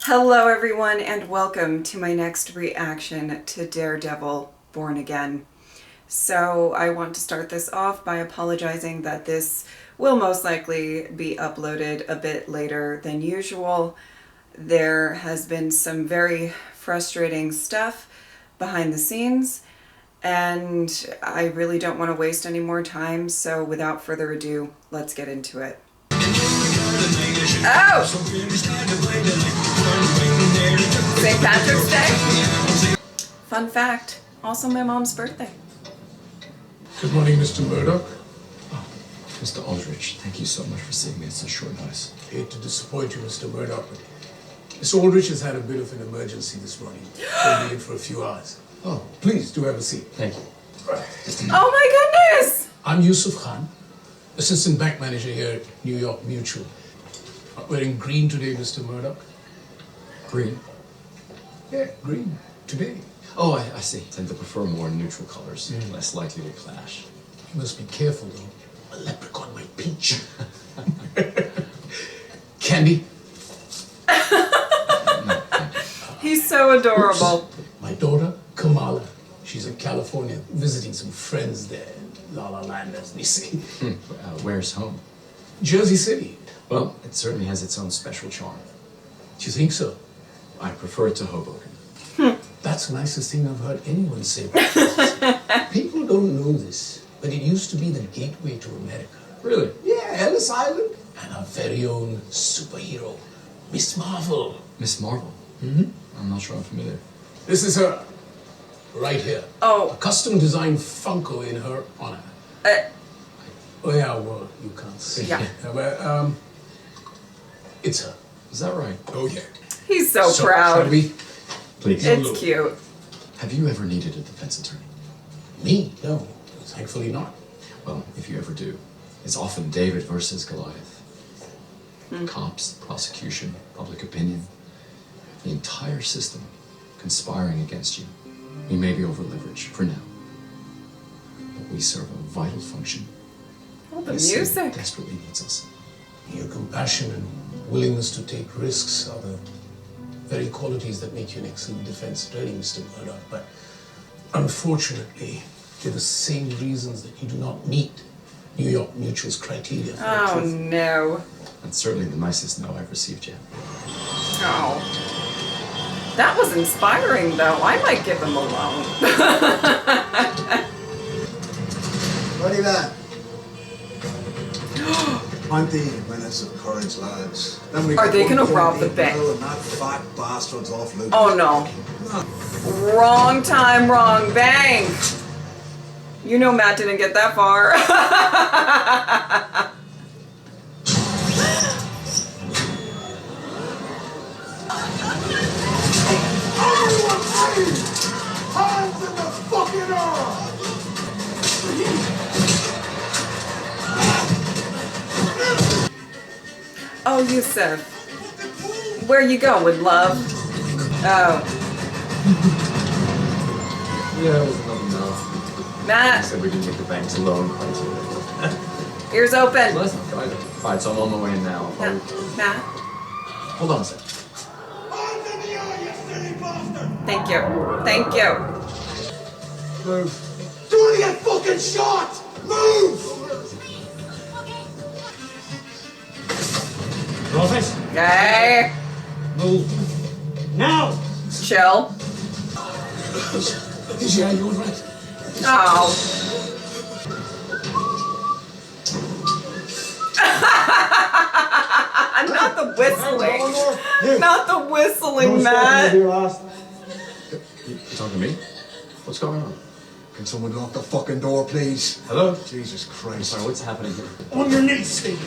Hello everyone and welcome to my next reaction to Daredevil Born Again. So I want to start this off by apologizing that this will most likely be uploaded a bit later than usual. There has been some very frustrating stuff behind the scenes and I really don't want to waste any more time, so without further ado, let's get into it. Oh! St. Patrick's Day? Fun fact, also my mom's birthday. Good morning, Mr. Murdoch. Oh, Mr. Aldrich, thank you so much for seeing me at such short notice. Hate to disappoint you, Mr. Murdoch, but Mr. Aldrich has had a bit of an emergency this morning. He'll be in for a few hours. Oh, please do have a seat. Thank you. Oh my goodness! I'm Yusuf Khan, assistant bank manager here at New York Mutual. Wearing green today, Mr. Murdoch. Green? Yeah, green. Today. Oh, I see. Tend to prefer more neutral colors, less likely to clash. You must be careful, though. A leprechaun might pinch. Candy? No, He's so adorable. Oops. My daughter, Kamala. She's in California visiting some friends there in La La Land, as they say. Where's home? Jersey City. Well, it certainly has its own special charm. Do you think so? I prefer it to Hoboken. That's the nicest thing I've heard anyone say. People don't know this, but it used to be the gateway to America. Really? Yeah, Ellis Island. And our very own superhero, Miss Marvel. Miss Marvel? Mm-hmm. I'm not sure I'm familiar. This is her, right here. Oh. A custom-designed Funko in her honor. Oh yeah, well, you can't see. Yeah. But, it's her. Is that right? Oh yeah. He's so proud. Shall we? Please. It's cute. Have you ever needed a defense attorney? Me? No, thankfully not. Well, if you ever do, it's often David versus Goliath. Cops, prosecution, public opinion, the entire system conspiring against you. We may be over-leveraged for now, but we serve a vital function. Oh, the This city music. desperately needs us. Your compassion and willingness to take risks are the very qualities that make you an excellent defense attorney, Mr. Murdoch. But unfortunately, they're the same reasons that you do not meet New York Mutual's criteria for Oh truth. no. That's certainly the nicest no I've received yet. Oh. That was inspiring though. I might give him a loan. What do you got? 20 minutes of courage, lads. Then we Are they gonna 1.8 rob the bank? mil and that fat bastard's off loot. Oh no. Wrong time, wrong bank. You know Matt didn't get that far. Hands in the fucking air! Oh, Yusuf. Where you going, love? Oh. Yeah, it was another no. Matt, Said we didn't take the bank's loan criteria. ears open. Well, that's not good either. Alright, so I'm on my way in now. Matt, Hold on a sec. Hands in the air, you silly bastard! thank you. Thank you. Move. Do you want to get fucking shot? Move! Office, Hey, move. Now! chill. Yeah, you're right. Oh. Not the whistling. Not the whistling, Matt. Here last. You talking to me? What's going on? Can someone lock the fucking door, please? Hello? Jesus Christ. Sorry, what's happening here? On your knees, Steve.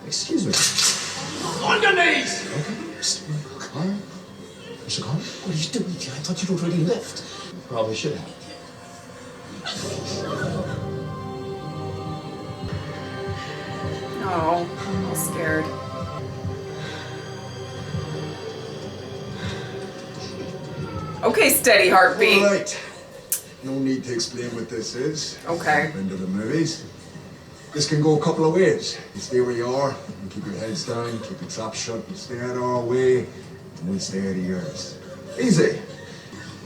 Excuse me. On your knees! Okay, Mr. Khan? Mr. Khan? What are you doing here? I thought you'd already left. Probably should have. Oh, I'm all scared. Okay, steady heartbeat. All right. No need to explain what this is. Okay. Been to the movies. This can go a couple of ways. You stay where you are, and keep your heads down, keep your trap shut, you stay out of our way, and we'll stay out of yours. Easy.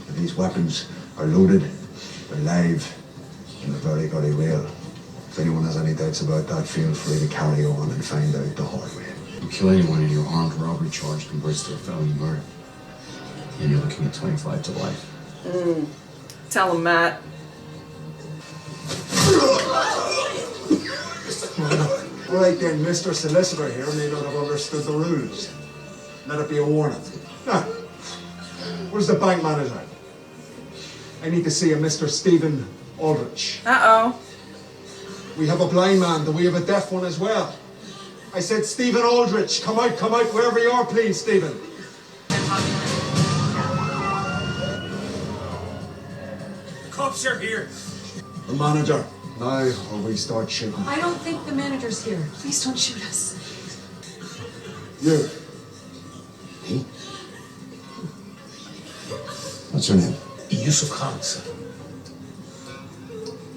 But these weapons are loaded, they're live, and they're very, very real. If anyone has any doubts about that, feel free to carry on and find out the hard way. You kill anyone and your armed robbery charge converts to a felony murder. And you're looking at 25 to life. Tell him, Matt. All right then, Mr. Solicitor here may not have understood the rules. Let it be a warning. Now, where's the bank manager? I need to see a Mr. Stephen Aldrich. Uh-oh. We have a blind man, do we have a deaf one as well? I said Stephen Aldrich, come out, wherever you are, please, Stephen. Cops are here. The manager, now or we start shooting. I don't think the manager's here. Please don't shoot us. You. Me? What's your name? Yusuf Khan, sir.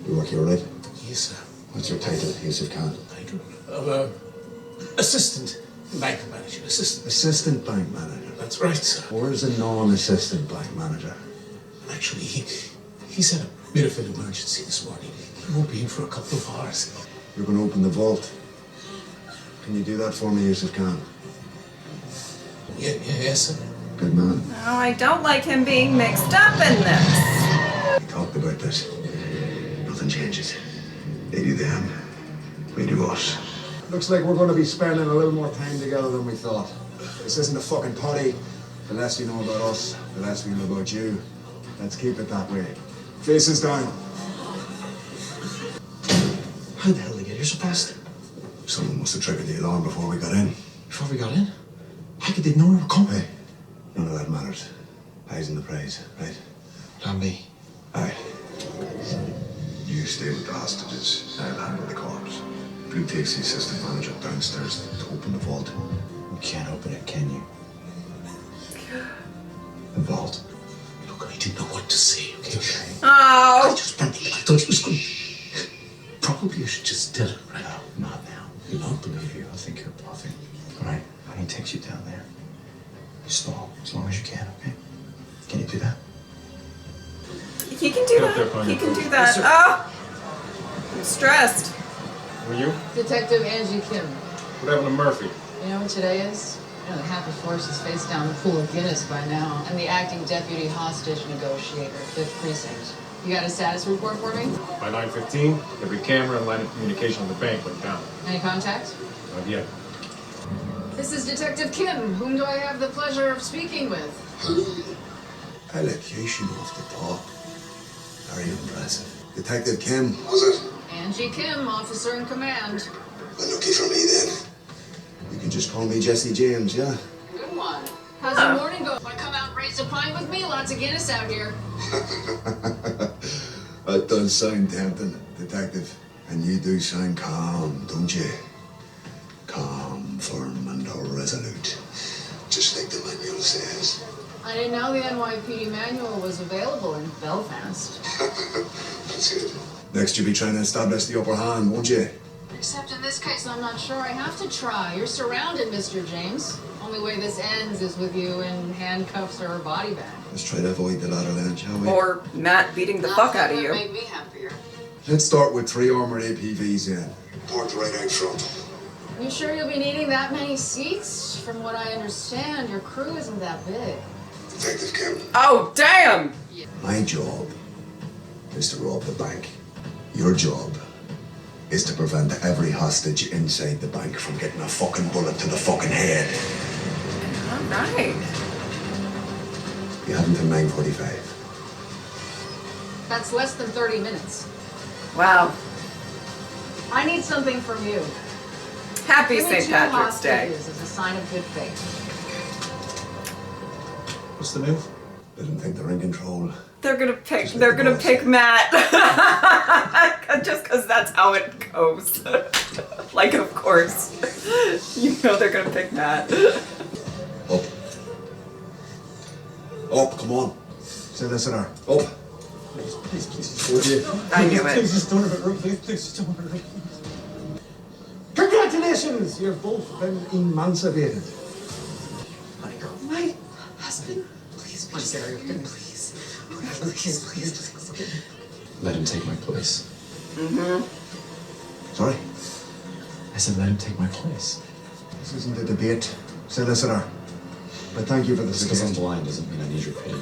You work here, right? Yes, sir. What's your title, Yusuf Khan? Title of assistant bank manager. Assistant bank manager. That's right, sir. Where's a non-assistant bank manager? Actually, he's had a bit of an emergency this morning. He won't be in for a couple of hours. You're going to open the vault. Can you do that for me, Yusuf Khan? Yes, sir. Good man. Oh, I don't like him being mixed up in this. We talked about this. Nothing changes. They do them. We do us. Looks like we're going to be spending a little more time together than we thought. This isn't a fucking party. The less you know about us, the less we know about you. Let's keep it that way. Faces down. How the hell did they get here so fast? Someone must have triggered the alarm before we got in. Before we got in? How could they know we were coming? Hey, none of that matters. Eyes on the prize, right? Plan B. Aye. You stay with the hostages. I'll handle the corpse. Blue takes the assistant manager downstairs to open the vault. You can't open it, can you? The vault. Look, I didn't know what to say, okay? Oh. I thought he was going to... Probably I should just tell him, right? No, not now. You don't believe you. I think you're bluffing. All right, when he takes you down there, you stall as long as you can, okay? Can you do that? He can do that. He can do that. Oh. I'm stressed. Were you? Detective Angie Kim. What happened to Murphy? You know what today is? You know, the happy force is face down the pool of Guinness by now. I'm the acting deputy hostage negotiator, 5th Precinct. You got a status report for me? By 9:15, every camera and line of communication on the bank went down. Any contact? Not yet. This is Detective Kim. Whom do I have the pleasure of speaking with? Allocution off the top. Very impressive. Detective Kim. Was it? Angie Kim, officer in command. Well, looky for me then. You can just call me Jesse James, yeah? Good one. How's your morning going? Want to come out and raise a pint with me? Lots of Guinness out here. That does sound tempting, Detective. And you do sound calm, don't you? Calm, firm, and resolute. Just like the manual says. I didn't know the NYPD manual was available in Belfast. That's it. Next you'll be trying to establish the upper hand, won't you? Except in this case, I'm not sure I have to try. You're surrounded, Mr. James. Only way this ends is with you in handcuffs or a body bag. Let's try to avoid the latter then, shall we? Or Matt beating the fuck out of you. Make me happier. Let's start with 3 armored APVs in. Parked right out front. You sure you'll be needing that many seats? From what I understand, your crew isn't that big. Detective Kim. Oh, damn! My job is to rob the bank. Your job is to prevent every hostage inside the bank from getting a fucking bullet to the fucking head. All right. You have until 9:45. That's less than 30 minutes. Wow. I need something from you. Happy Give me St. 2 Patrick's Day. hostages as a sign of good faith. What's the move? Let them think they're in control. They're gonna pick. Just like They're the gonna boss. pick Matt. Just because that's how it goes. Like, of course. You know they're gonna pick Matt. Up. Up, come on. Solicitor, up. Please, please, please. I knew it. Please, just don't have it right. Please, just don't have it right. Congratulations! You've both been emancipated. My husband? Please, Gary, please. Let him take my place. Sorry? I said let him take my place. This isn't a debate, solicitor. But thank you for the Just because I'm suggestion. blind doesn't mean I need your pity.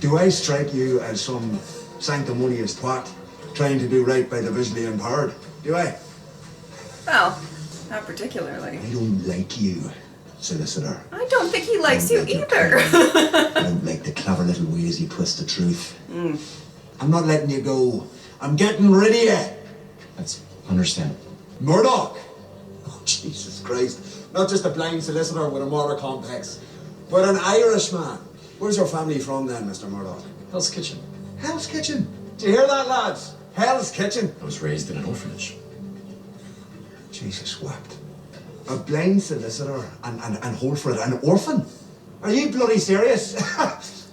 Do I strike you as some sanctimonious twat trying to do right by the visually impaired? Do I? Well, not particularly. I don't like you, solicitor. I don't think he likes you I don't like your either. kind. I don't like the clever little ways you twist the truth. I'm not letting you go. I'm getting rid of you. That's understandable. Murdoch! Oh, Jesus Christ. Not just a blind solicitor with a moral complex, but an Irishman. Where's your family from then, Mr. Murdoch? Hell's Kitchen. Hell's Kitchen. Do you hear that, lads? Hell's Kitchen. I was raised in an orphanage. Jesus wept. A blind solicitor and hold for it, an orphan? Are you bloody serious?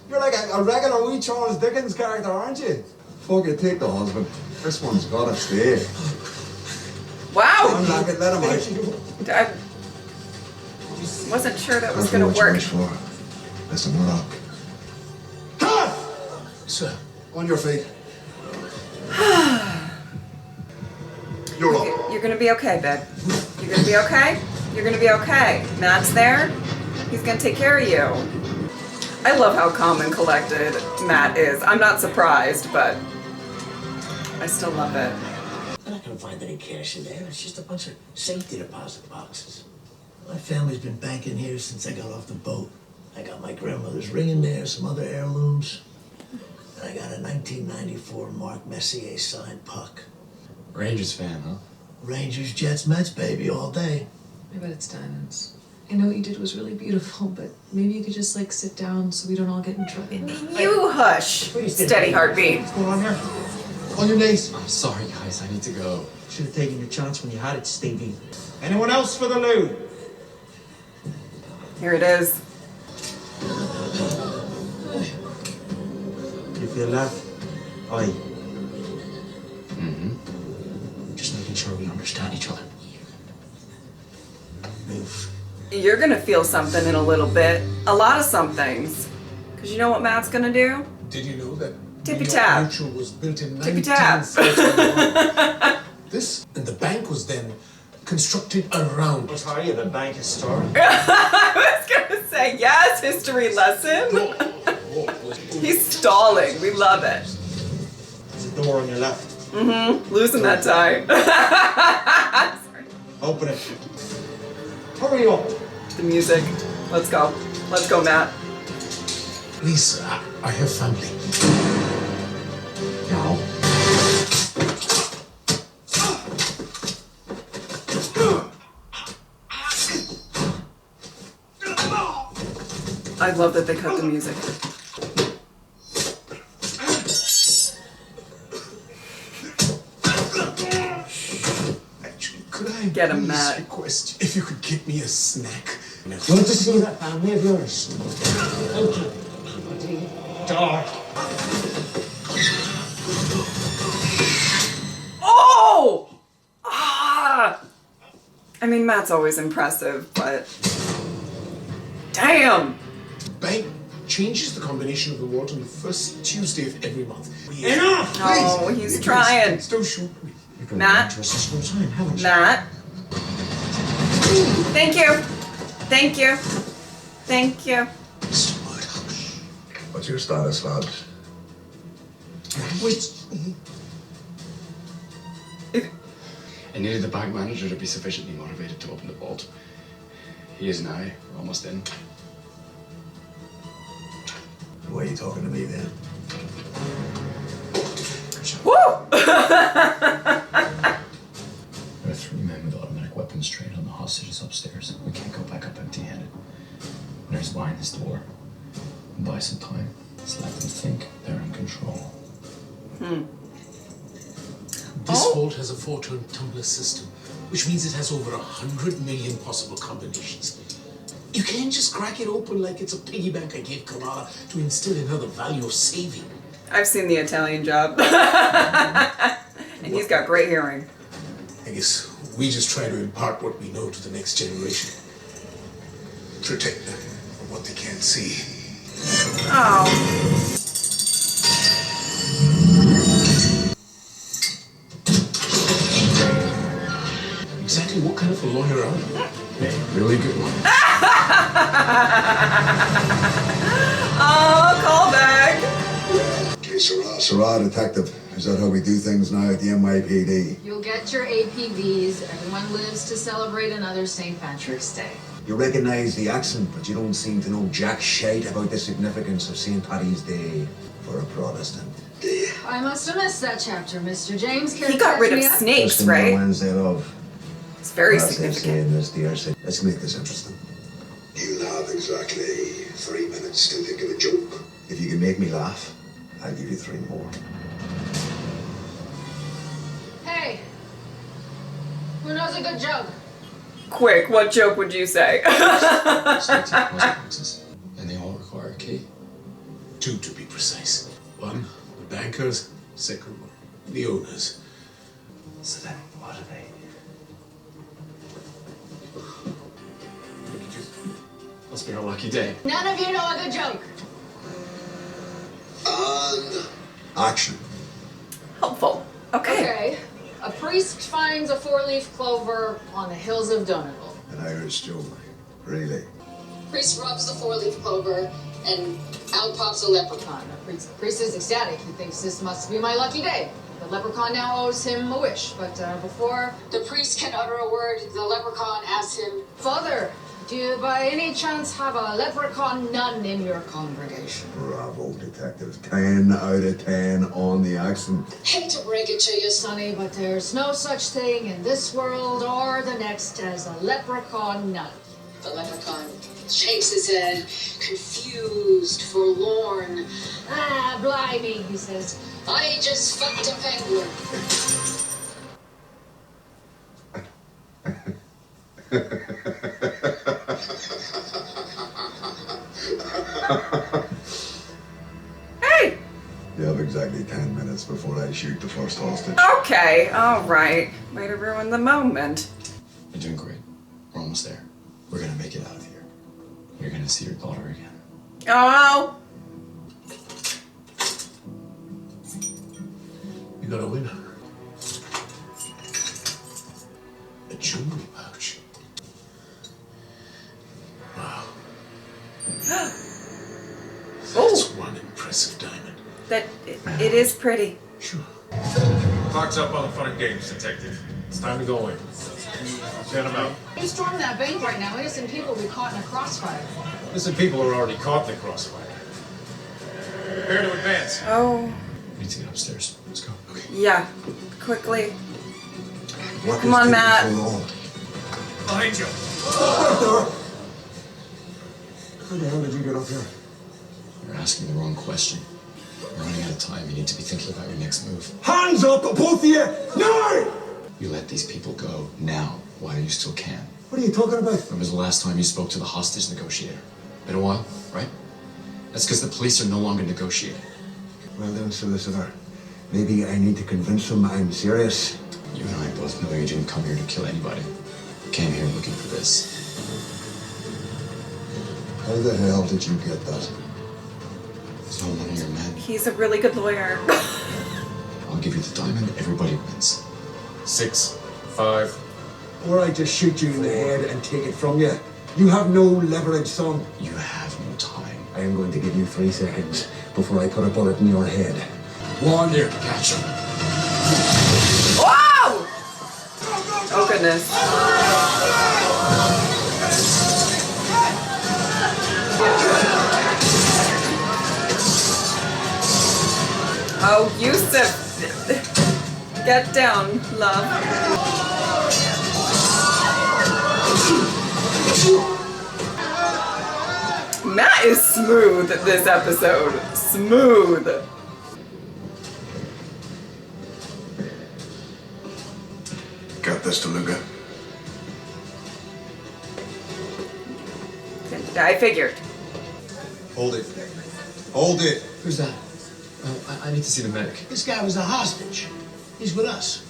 You're like a regular wee Charles Dickens character, aren't you? Fuck it, take the husband. This one's gotta stay. Wow! I'm not gonna let him out. I wasn't sure that was Careful gonna what you work. wish for, Mr. Murdoch. Cut! Sir, On your feet. You're up. You're gonna be okay, babe. You're gonna be okay. You're gonna be okay. Matt's there. He's gonna take care of you. I love how calm and collected Matt is. I'm not surprised, but I still love it. I'm not gonna find any cash in there. It's just a bunch of safety deposit boxes. My family's been banking here since I got off the boat. I got my grandmother's ring in there, some other heirlooms. And I got a 1994 Mark Messier signed puck. Rangers fan, huh? Rangers, Jets, Mets, baby, all day. I bet it's diamonds. I know what you did was really beautiful, but maybe you could just like sit down so we don't all get in trouble. You hush. Steady heartbeat. What's going on here? On your knees. I'm sorry, guys. I need to go. Should have taken your chance when you had it, Stevie. Anyone else for the loo? Here it is. You feel that? Aye. Mm-hmm. Just making sure we understand each other. Move. You're gonna feel something in a little bit. A lot of somethings. Cause you know what Matt's gonna do? did you know that Tippy New York tap. Mutual was built in Tippy tap. 1931? This and the bank was then constructed around it. Are you the bank historian? I was gonna say yes, history lesson. He's stalling. We love it. There's a door on your left. Losing that tie. Sorry. Open it. Hurry up. The music. Let's go. Let's go, Matt. Please, I have family. Now. I love that they cut the music. Actually, could I Get him, please Matt. request if you could get me a snack? Want to see that family of yours? Open. Bloody door. Oh! Ah! I mean, Matt's always impressive, but damn! The bank changes the combination of the vault on the first Tuesday of every month. Enough! Oh, he's trying. Please, don't shoot me. You've been Matt? interested for some time, haven't you? Matt. Thank you. Thank you. Thank you. Mr. Murdoch. What's your status, lads? Wait. I needed the bank manager to be sufficiently motivated to open the vault. He is now. We're almost in. Why are you talking to me then? Woo! There are 3 men with automatic weapons trained on the hostages upstairs. We can't go back up empty-handed. There's behind this door. And buy some time. Let's let them think they're in control. This Oh. vault has a 4-turn tumbler system, which means it has over 100 million possible combinations. You can't just crack it open like it's a piggy bank I gave Kamala to instill in her the value of saving. I've seen the Italian Job. And he's got great hearing. I guess We just try to impart what we know to the next generation. Protect them from what they can't see. Oh. Exactly what kind of a lawyer are you? A really good one. Oh, callback. Okay, Sarah, detective. Is that how we do things now at the NYPD? You'll get your APVs. Everyone lives to celebrate another St. Patrick's Day. You recognise the accent, but you don't seem to know jack shite about the significance of St. Paddy's Day for a Protestant. I must have missed that chapter, Mr. James. Care He to got catch rid of me up? snakes, Just in the right? Wednesday of. It's very As they say significant. in this DRC. Let's make this interesting. You'll have exactly 3 minutes to think of a joke. If you can make me laugh, I'll give you 3 more. Hey, who knows a good joke? Quick, what joke would you say? Straight to the post boxes. And they all require a key. 2 to be precise. 1, the bankers. 2nd, the owners. So then, what are they? Must be our lucky day. None of you know a good joke. And action. Helpful. Okay. Okay. A priest finds a 4-leaf clover on the hills of Donegal. An Irish joke. Really? Priest rubs the 4-leaf clover, and out pops a leprechaun. The priest is ecstatic. He thinks this must be my lucky day. The leprechaun now owes him a wish, but before the priest can utter a word, the leprechaun asks him, Father, do you by any chance have a leprechaun nun in your congregation? Bravo, detective. 10 out of 10 on the accent. Hate to break it to you, Sonny, but there's no such thing in this world or the next as a leprechaun nun. The leprechaun shakes his head, confused, forlorn. Ah, blimey, he says. I just fucked a penguin. Hey! You have exactly 10 minutes before I shoot the first hostage. Okay, alright. Way to ruin the moment. You're doing great. We're almost there. We're gonna make it out of here. You're gonna see your daughter again. Oh! You got a winner. A jewelry pouch. Wow. That's one impressive diamond. It is pretty. Sure. Clock's up on the fun and games, detective. It's time to go in. Send them out. You storm that bank right now. Innocent people will be caught in a crossfire. Listen, people are already caught in the crossfire. Prepare to advance. Oh, We need to get upstairs. Let's go. Okay. yeah. Quickly. What Come is on, taking Matt. so long? Behind you. How the hell did you get up here? You're asking the wrong question. We're running out of time. You need to be thinking about your next move. Hands up, both of you! No! You let these people go now while you still can. What are you talking about? When was the last time you spoke to the hostage negotiator? Been a while, right? That's because the police are no longer negotiating. Well then, solicitor, maybe I need to convince him I'm serious. You and I both know you didn't come here to kill anybody. You came here looking for this. How the hell did you get that? It's not one of your men. He's a really good lawyer. I'll give you the diamond. Everybody wins. 6, 5. Or I just shoot you in the head and take it from you. You have no leverage, son. You have no time. I am going to give you 3 seconds before I put a bullet in your head. 1. Here, catch him. Whoa! Oh, goodness. Oh, Yusuf. Get down, love. Matt is smooth this episode. Smooth. Got this, DeLuca. I figured. Hold it. Hold it. Who's that? I need to see the medic. This guy was a hostage. He's with us.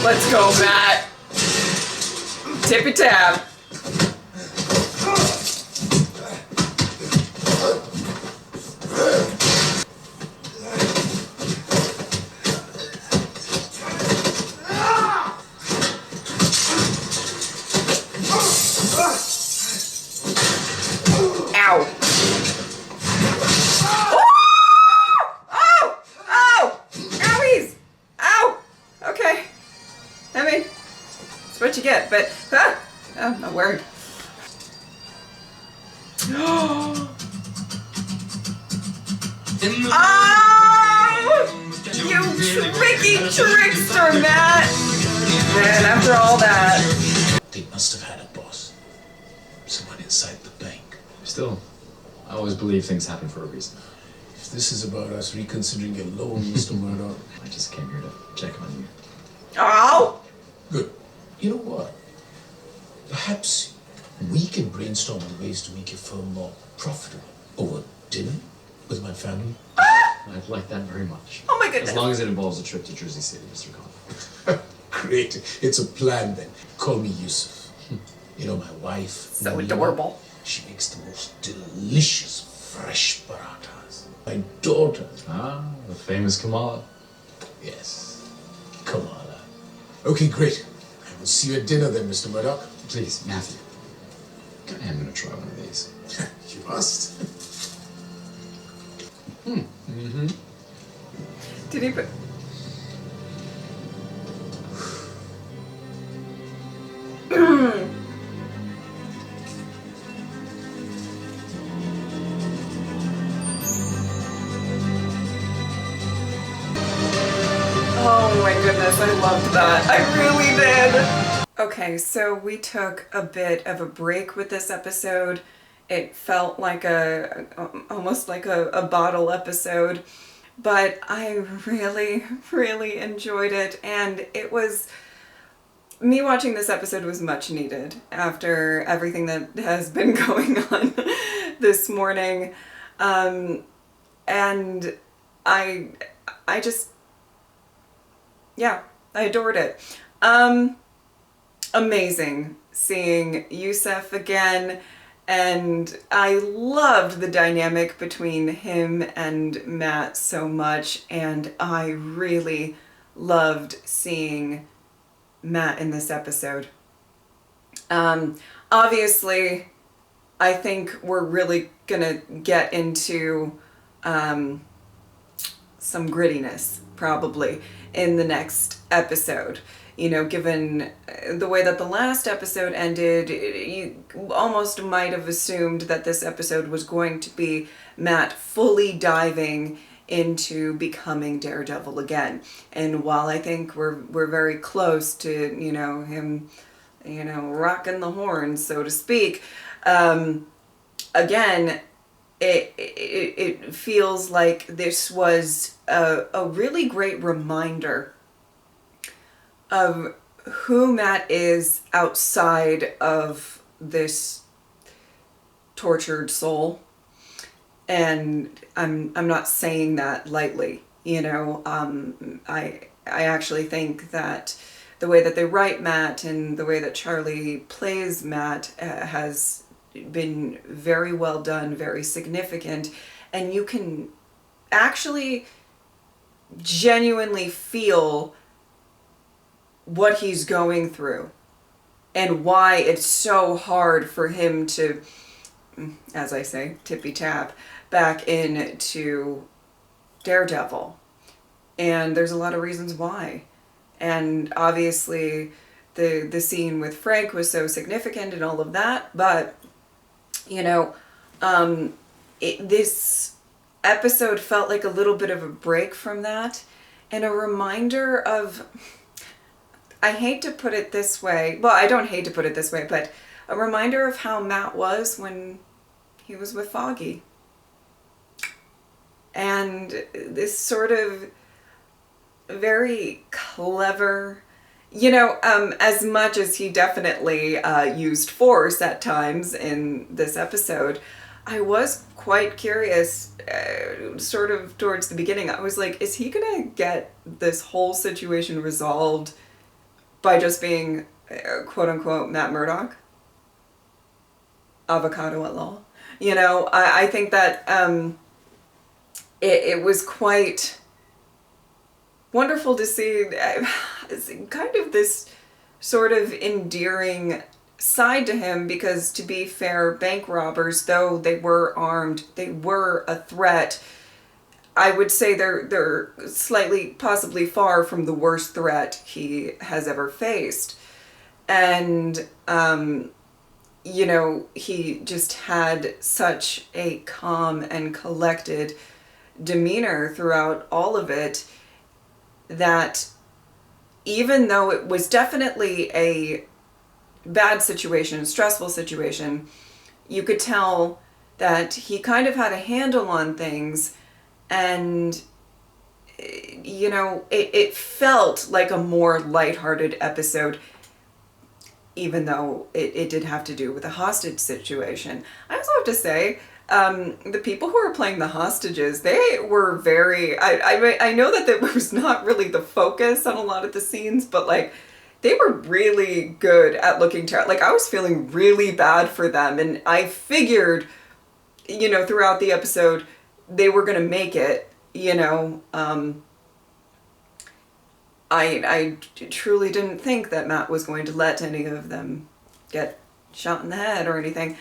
Let's go, Matt. Tippy tap. Ow. Oh! Oh! Owies! Ow! Okay. I mean, it's what you get, but oh, my word. Oh! You tricky trickster, Matt! And after all that, They must have had a boss. Someone inside the bank. Still, I always believe things happen for a reason. If this is about us reconsidering your loan, Mr. Murdoch. I just came here to check on you. oh! Good. You know what? Perhaps we can brainstorm on ways to make your firm more profitable. Over dinner with my family. I'd like that very much. Oh my goodness. As long as it involves a trip to Jersey City, Mr. Connor. Great. It's a plan then. Call me Yusuf. You know my wife. So Naima, adorable. She makes the most delicious fresh parathas. My daughter. Ah, the famous Kamala. Yes. Kamala. Okay, great. I will see you at dinner then, Mr. Murdoch. Please, Matthew. I am going to try one of these. You must. Did he put... Oh my goodness, I loved that. I really did. Okay, so we took a bit of a break with this episode. It felt like almost like a bottle episode, but I really, really enjoyed it, and it was, me watching this episode was much needed after everything that has been going on this morning, and I just, yeah, I adored it. Amazing seeing Yusuf again, and I loved the dynamic between him and Matt so much, and I really loved seeing Matt in this episode. Obviously, I think we're really gonna get into some grittiness probably in the next episode. You know, given the way that the last episode ended, you almost might have assumed that this episode was going to be Matt fully diving into becoming Daredevil again. And while I think we're very close to, you know, him, you know, rocking the horns, so to speak, again, it feels like this was a really great reminder of who Matt is outside of this tortured soul. And I'm not saying that lightly, you know. I actually think that the way that they write Matt and the way that Charlie plays Matt has been very well done, very significant, and you can actually genuinely feel what he's going through and why it's so hard for him to, as I say, tippy tap back into Daredevil. And there's a lot of reasons why. And obviously the scene with Frank was so significant and all of that, but you know, this episode felt like a little bit of a break from that and a reminder of, I hate to put it this way, well, I don't hate to put it this way, but a reminder of how Matt was when he was with Foggy. And this sort of very clever, you know, as much as he definitely used force at times in this episode, I was quite curious, sort of towards the beginning. I was like, is he gonna get this whole situation resolved by just being quote unquote Matt Murdock, avocado at law. You know, I think that it was quite wonderful to see kind of this sort of endearing side to him, because to be fair, bank robbers, though they were armed, they were a threat. I would say they're slightly, possibly far from the worst threat he has ever faced. And, you know, he just had such a calm and collected demeanor throughout all of it, that even though it was definitely a bad situation, a stressful situation, you could tell that he kind of had a handle on things. And, you know, it felt like a more lighthearted episode, even though it did have to do with a hostage situation. I also have to say, the people who were playing the hostages, they were very, I know that was not really the focus on a lot of the scenes, but like, they were really good at looking like, I was feeling really bad for them, and I figured, you know, throughout the episode, they were going to make it, you know. I truly didn't think that Matt was going to let any of them get shot in the head or anything.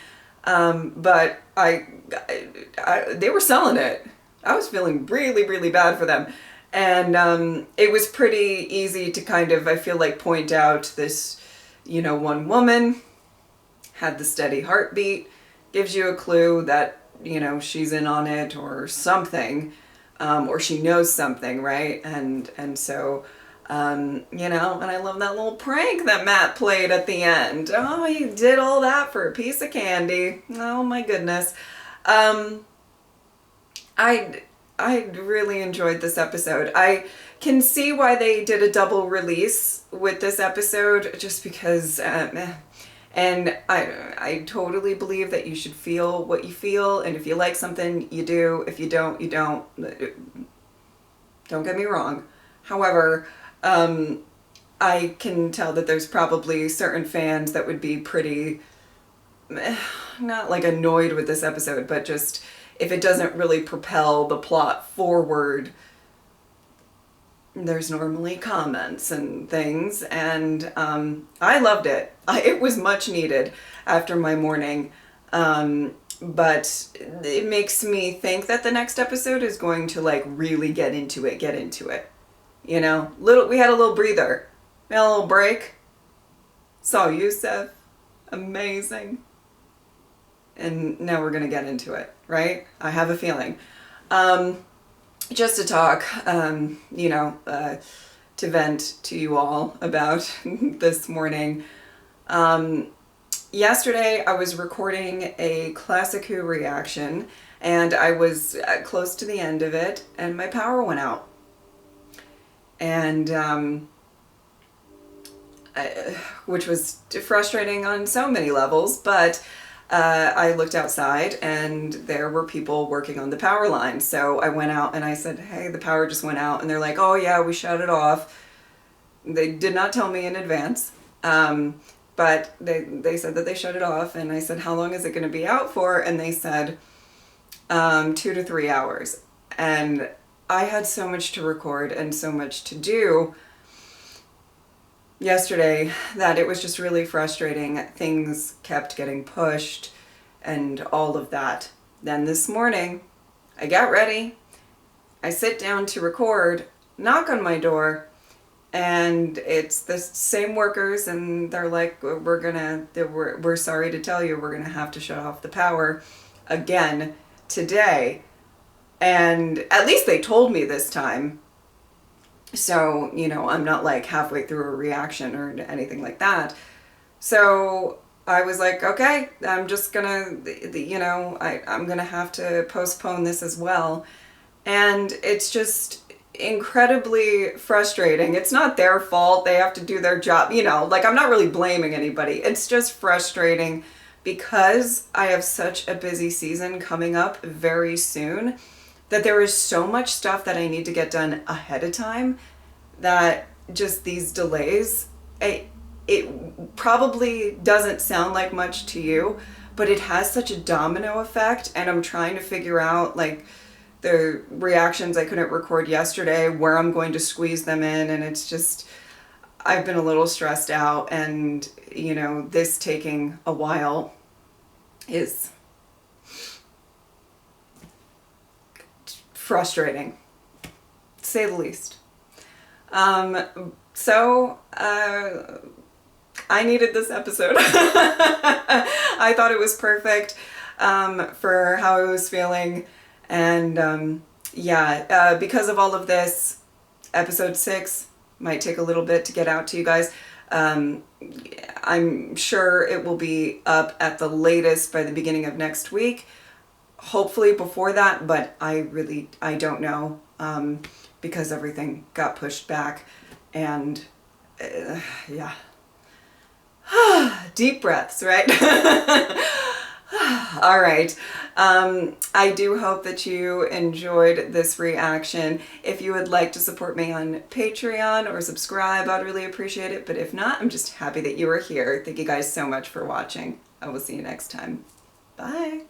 But they were selling it. I was feeling really, really bad for them. And it was pretty easy to kind of, I feel like, point out this, you know, one woman had the steady heartbeat, gives you a clue that, you know, she's in on it or something, or she knows something, right? And so, you know, and I love that little prank that Matt played at the end. Oh, he did all that for a piece of candy. Oh my goodness. I really enjoyed this episode. I can see why they did a double release with this episode, just because, and I totally believe that you should feel what you feel, and if you like something, you do. If you don't, you don't. Don't get me wrong. However, I can tell that there's probably certain fans that would be pretty, not like annoyed with this episode, but just if it doesn't really propel the plot forward, there's normally comments and things, and I loved it. It was much needed after my morning, but it makes me think that the next episode is going to like really get into it. You know, we had a little breather, we had a little break. Saw Yusef, amazing. And now we're gonna get into it, right? I have a feeling. Just to talk, you know, to vent to you all about this morning. Yesterday I was recording a Classic Who reaction, and I was close to the end of it, and my power went out. And which was frustrating on so many levels, but I looked outside and there were people working on the power line. So I went out and I said, hey, the power just went out. And they're like, oh yeah, we shut it off. They did not tell me in advance, but they said that they shut it off. And I said, how long is it going to be out for? And they said 2 to 3 hours. And I had so much to record and so much to do yesterday that it was just really frustrating. Things kept getting pushed and all of that. Then this morning, I get ready, I sit down to record, knock on my door, and it's the same workers, and they're like, we're sorry to tell you, we're gonna have to shut off the power again today. And at least they told me this time. So, you know, I'm not like halfway through a reaction or anything like that. So I was like, okay, I'm just gonna, you know, I'm gonna have to postpone this as well. And it's just incredibly frustrating. It's not their fault. They have to do their job, you know, like I'm not really blaming anybody. It's just frustrating because I have such a busy season coming up very soon, that there is so much stuff that I need to get done ahead of time, that just these delays, it probably doesn't sound like much to you, but it has such a domino effect, and I'm trying to figure out like the reactions I couldn't record yesterday, where I'm going to squeeze them in, and it's just, I've been a little stressed out, and you know, this taking a while is frustrating, to say the least. So I needed this episode. I thought it was perfect for how I was feeling. And because of all of this, episode 6 might take a little bit to get out to you guys. I'm sure it will be up at the latest by the beginning of next week. Hopefully before that, but I don't know, because everything got pushed back. And yeah. Deep breaths, right? All right. I do hope that you enjoyed this reaction. If you would like to support me on Patreon or subscribe, I'd really appreciate it. But if not, I'm just happy that you are here. Thank you guys so much for watching. I will see you next time. Bye.